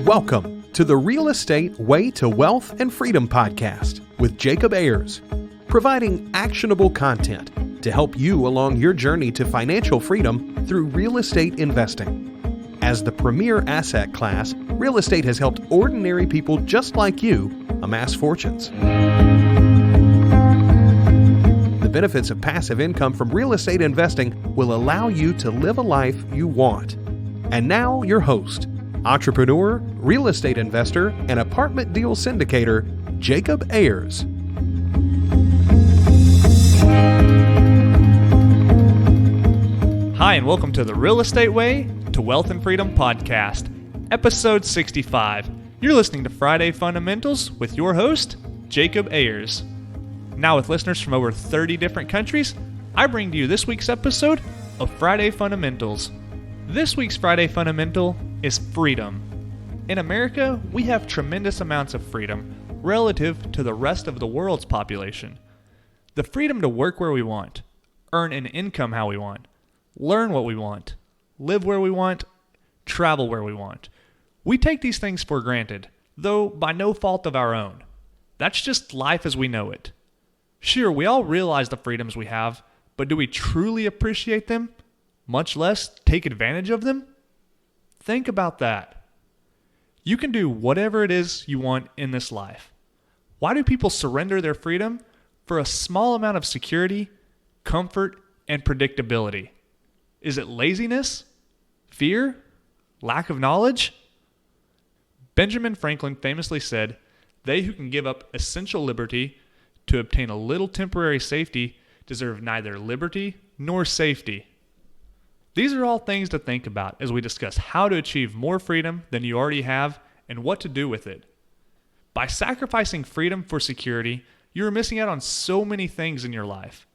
Welcome to the Real Estate Way to Wealth and Freedom podcast with Jacob Ayers, providing actionable content to help you along your journey to financial freedom through real estate investing. As the premier asset class, real estate has helped ordinary people just like you amass fortunes. The benefits of passive income from real estate investing will allow you to live a life you want. And now your host, entrepreneur, real estate investor, and apartment deal syndicator, Jacob Ayers. Hi, and welcome to the Real Estate Way to Wealth and Freedom podcast, episode 65. You're listening to Friday Fundamentals with your host, Jacob Ayers. Now, with listeners from over 30 different countries, I bring to you this week's episode of Friday Fundamentals. This week's Friday Fundamental is freedom. In America, we have tremendous amounts of freedom relative to the rest of the world's population. The freedom to work where we want, earn an income how we want, learn what we want, live where we want, travel where we want. We take these things for granted, though by no fault of our own. That's just life as we know it. Sure, we all realize the freedoms we have, but do we truly appreciate them, much less take advantage of them? Think about that. You can do whatever it is you want in this life. Why do people surrender their freedom for a small amount of security, comfort, and predictability? Is it laziness? Fear? Lack of knowledge? Benjamin Franklin famously said, "They who can give up essential liberty to obtain a little temporary safety deserve neither liberty nor safety." These are all things to think about as we discuss how to achieve more freedom than you already have and what to do with it. By sacrificing freedom for security, you are missing out on so many things in your life.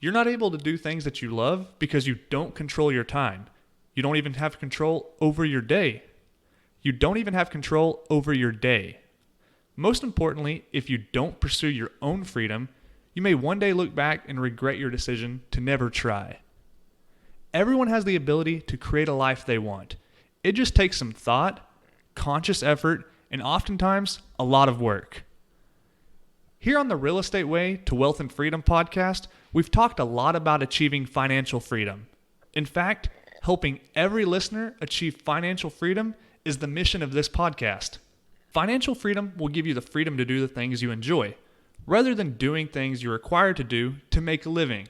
You're not able to do things that you love because you don't control your time. You don't even have control over your day. Most importantly, if you don't pursue your own freedom, you may one day look back and regret your decision to never try. Everyone has the ability to create a life they want. It just takes some thought, conscious effort, and oftentimes a lot of work. Here on the Real Estate Way to Wealth and Freedom podcast, we've talked a lot about achieving financial freedom. In fact, helping every listener achieve financial freedom is the mission of this podcast. Financial freedom will give you the freedom to do the things you enjoy, rather than doing things you're required to do to make a living.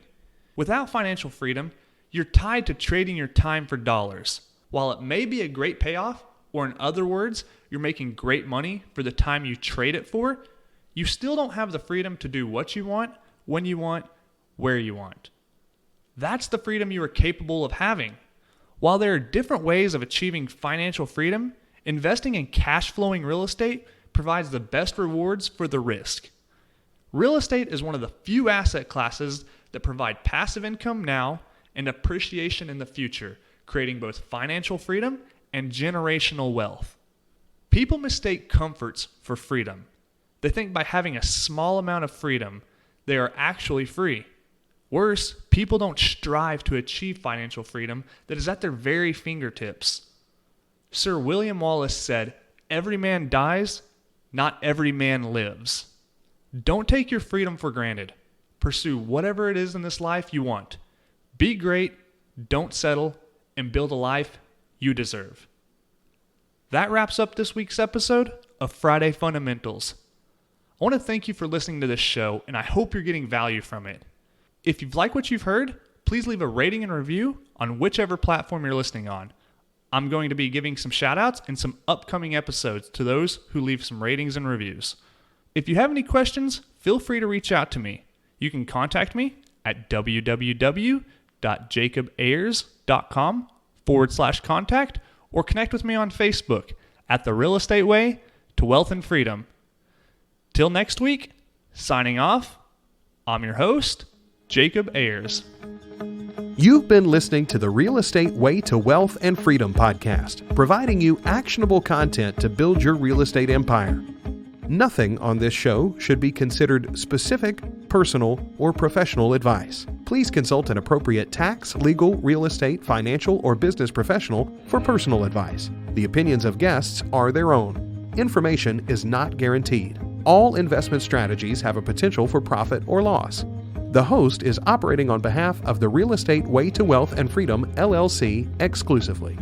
Without financial freedom, you're tied to trading your time for dollars. While it may be a great payoff, or in other words, you're making great money for the time you trade it for, you still don't have the freedom to do what you want, when you want, where you want. That's the freedom you are capable of having. While there are different ways of achieving financial freedom, investing in cash-flowing real estate provides the best rewards for the risk. Real estate is one of the few asset classes that provide passive income now and appreciation in the future, creating both financial freedom and generational wealth. People mistake comforts for freedom. They think by having a small amount of freedom, they are actually free. Worse, people don't strive to achieve financial freedom that is at their very fingertips. Sir William Wallace said, "Every man dies, not every man lives." Don't take your freedom for granted. Pursue whatever it is in this life you want. Be great, don't settle, and build a life you deserve. That wraps up this week's episode of Friday Fundamentals. I want to thank you for listening to this show, and I hope you're getting value from it. If you've liked what you've heard, please leave a rating and review on whichever platform you're listening on. I'm going to be giving some shout-outs and some upcoming episodes to those who leave some ratings and reviews. If you have any questions, feel free to reach out to me. You can contact me at www.jacobayers.com/contact or connect with me on Facebook at The Real Estate Way to Wealth and Freedom. Till next week, signing off, I'm your host, Jacob Ayers. You've been listening to the Real Estate Way to Wealth and Freedom podcast, providing you actionable content to build your real estate empire. Nothing on this show should be considered specific, personal, or professional advice. Please consult an appropriate tax, legal, real estate, financial, or business professional for personal advice. The opinions of guests are their own. Information is not guaranteed. All investment strategies have a potential for profit or loss. The host is operating on behalf of the Real Estate Way to Wealth and Freedom, LLC exclusively.